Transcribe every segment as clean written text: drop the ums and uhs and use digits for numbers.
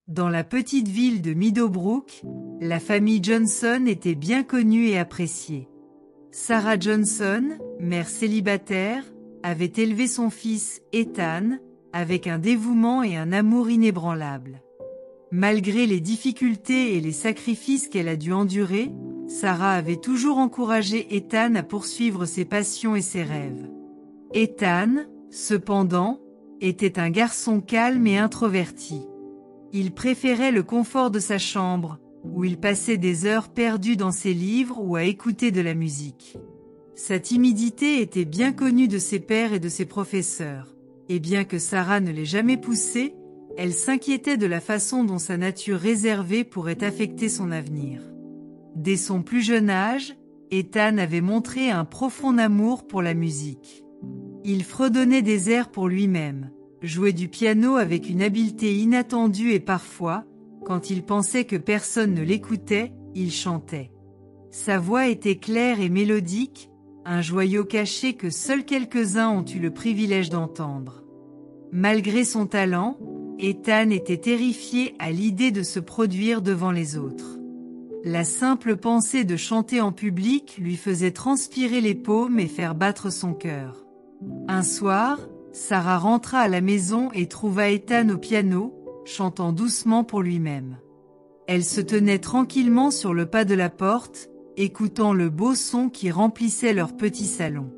Dans la petite ville de Meadowbrook, la famille Johnson était bien connue et appréciée. Sarah Johnson, mère célibataire, avait élevé son fils, Ethan, avec un dévouement et un amour inébranlables. Malgré les difficultés et les sacrifices qu'elle a dû endurer, Sarah avait toujours encouragé Ethan à poursuivre ses passions et ses rêves. Ethan, cependant, était un garçon calme et introverti. Il préférait le confort de sa chambre, où il passait des heures perdues dans ses livres ou à écouter de la musique. Sa timidité était bien connue de ses pairs et de ses professeurs, et bien que Sarah ne l'ait jamais poussé, elle s'inquiétait de la façon dont sa nature réservée pourrait affecter son avenir. Dès son plus jeune âge, Ethan avait montré un profond amour pour la musique. Il fredonnait des airs pour lui-même, jouait du piano avec une habileté inattendue et parfois, quand il pensait que personne ne l'écoutait, il chantait. Sa voix était claire et mélodique, un joyau caché que seuls quelques-uns ont eu le privilège d'entendre. Malgré son talent, Ethan était terrifié à l'idée de se produire devant les autres. La simple pensée de chanter en public lui faisait transpirer les paumes et faire battre son cœur. Un soir, Sarah rentra à la maison et trouva Ethan au piano, chantant doucement pour lui-même. Elle se tenait tranquillement sur le pas de la porte, écoutant le beau son qui remplissait leur petit salon.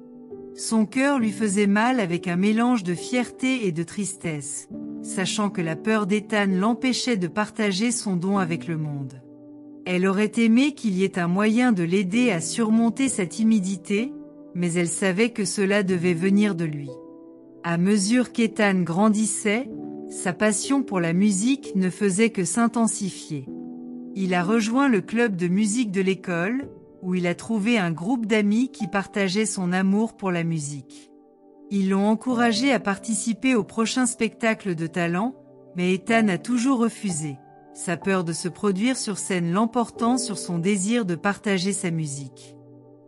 Son cœur lui faisait mal avec un mélange de fierté et de tristesse, sachant que la peur d'Ethan l'empêchait de partager son don avec le monde. Elle aurait aimé qu'il y ait un moyen de l'aider à surmonter sa timidité, mais elle savait que cela devait venir de lui. À mesure qu'Ethan grandissait, sa passion pour la musique ne faisait que s'intensifier. Il a rejoint le club de musique de l'école, où il a trouvé un groupe d'amis qui partageaient son amour pour la musique. Ils l'ont encouragé à participer au prochain spectacle de talent, mais Ethan a toujours refusé, sa peur de se produire sur scène l'emportant sur son désir de partager sa musique.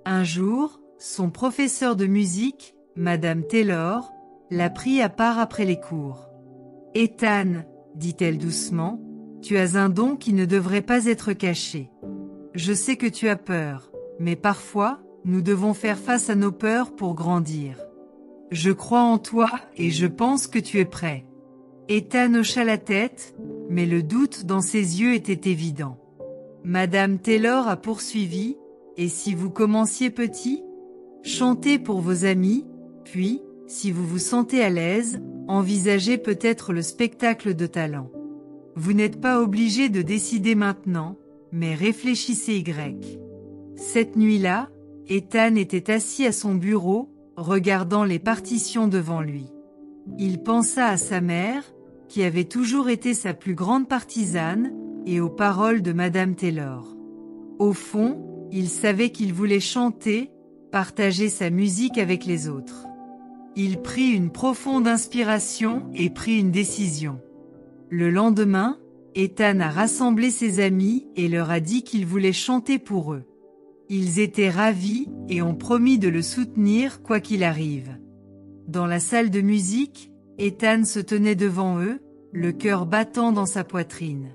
Un jour, son professeur de musique, Madame Taylor, l'a pris à part après les cours. « Ethan, dit-elle doucement, tu as un don qui ne devrait pas être caché. Je sais que tu as peur, mais parfois, nous devons faire face à nos peurs pour grandir. Je crois en toi et je pense que tu es prêt. » Ethan hocha la tête, mais le doute dans ses yeux était évident. Madame Taylor a poursuivi, « Et si vous commenciez petit? Chantez pour vos amis, puis, si vous vous sentez à l'aise, envisagez peut-être le spectacle de talent. Vous n'êtes pas obligé de décider maintenant, mais réfléchissez Y. » Cette nuit-là, Ethan était assis à son bureau, regardant les partitions devant lui. Il pensa à sa mère, qui avait toujours été sa plus grande partisane, et aux paroles de Madame Taylor. Au fond, il savait qu'il voulait chanter, partager sa musique avec les autres. Il prit une profonde inspiration et prit une décision. Le lendemain, Ethan a rassemblé ses amis et leur a dit qu'il voulait chanter pour eux. Ils étaient ravis et ont promis de le soutenir quoi qu'il arrive. Dans la salle de musique, Ethan se tenait devant eux, le cœur battant dans sa poitrine.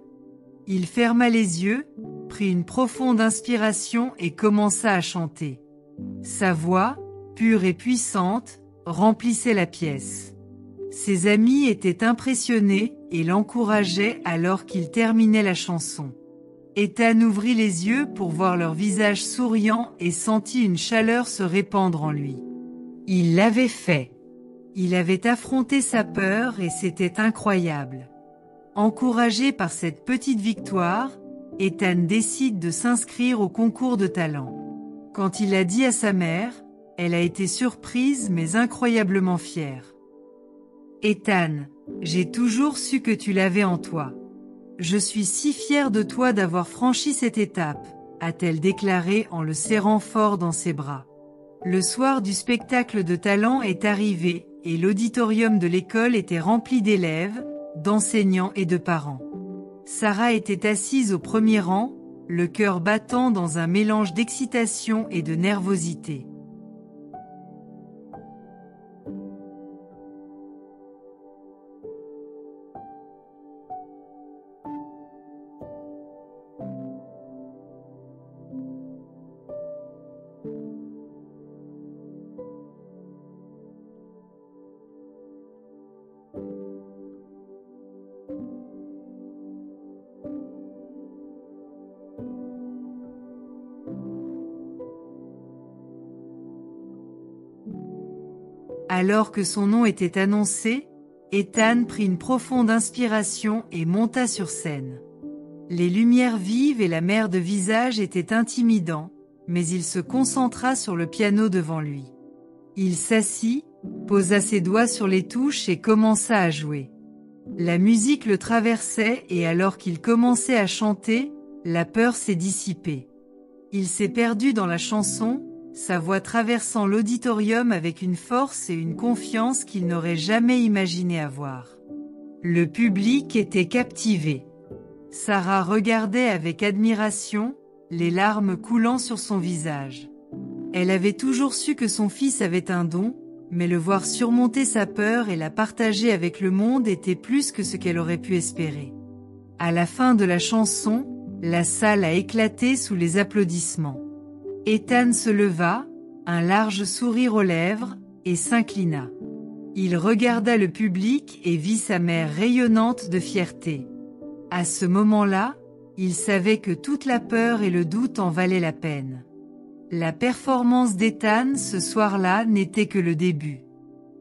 Il ferma les yeux, prit une profonde inspiration et commença à chanter. Sa voix, pure et puissante, remplissait la pièce. Ses amis étaient impressionnés et l'encourageaient alors qu'il terminait la chanson. Ethan ouvrit les yeux pour voir leur visage souriant et sentit une chaleur se répandre en lui. Il l'avait fait. Il avait affronté sa peur et c'était incroyable. Encouragé par cette petite victoire, Ethan décide de s'inscrire au concours de talent. Quand il l'a dit à sa mère, elle a été surprise mais incroyablement fière. « Ethan, j'ai toujours su que tu l'avais en toi. Je suis si fière de toi d'avoir franchi cette étape, » a-t-elle déclaré en le serrant fort dans ses bras. Le soir du spectacle de talent est arrivé, et l'auditorium de l'école était rempli d'élèves, d'enseignants et de parents. Sarah était assise au premier rang, le cœur battant dans un mélange d'excitation et de nervosité. Alors que son nom était annoncé, Ethan prit une profonde inspiration et monta sur scène. Les lumières vives et la mer de visage étaient intimidants, mais il se concentra sur le piano devant lui. Il s'assit, posa ses doigts sur les touches et commença à jouer. La musique le traversait et alors qu'il commençait à chanter, la peur s'est dissipée. Il s'est perdu dans la chanson, sa voix traversant l'auditorium avec une force et une confiance qu'il n'aurait jamais imaginé avoir. Le public était captivé. Sarah regardait avec admiration, les larmes coulant sur son visage. Elle avait toujours su que son fils avait un don, mais le voir surmonter sa peur et la partager avec le monde était plus que ce qu'elle aurait pu espérer. À la fin de la chanson, la salle a éclaté sous les applaudissements. Ethan se leva, un large sourire aux lèvres, et s'inclina. Il regarda le public et vit sa mère rayonnante de fierté. À ce moment-là, il savait que toute la peur et le doute en valaient la peine. La performance d'Ethan ce soir-là n'était que le début.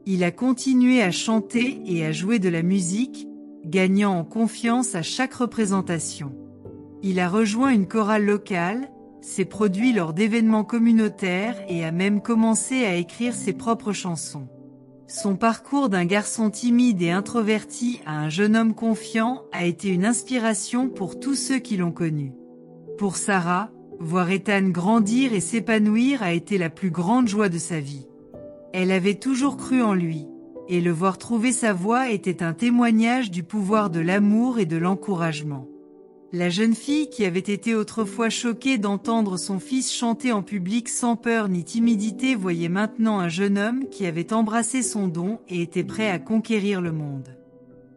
Il a continué à chanter et à jouer de la musique, gagnant en confiance à chaque représentation. Il a rejoint une chorale locale, s'est produit lors d'événements communautaires et a même commencé à écrire ses propres chansons. Son parcours d'un garçon timide et introverti à un jeune homme confiant a été une inspiration pour tous ceux qui l'ont connu. Pour Sarah, voir Ethan grandir et s'épanouir a été la plus grande joie de sa vie. Elle avait toujours cru en lui, et le voir trouver sa voie était un témoignage du pouvoir de l'amour et de l'encouragement. La jeune fille qui avait été autrefois choquée d'entendre son fils chanter en public sans peur ni timidité voyait maintenant un jeune homme qui avait embrassé son don et était prêt à conquérir le monde.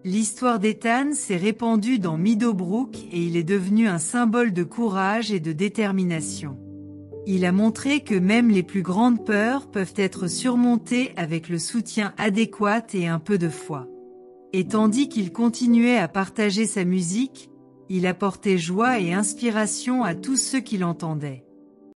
L'histoire d'Ethan s'est répandue dans Meadowbrook et il est devenu un symbole de courage et de détermination. Il a montré que même les plus grandes peurs peuvent être surmontées avec le soutien adéquat et un peu de foi. Et tandis qu'il continuait à partager sa musique, il apportait joie et inspiration à tous ceux qui l'entendaient.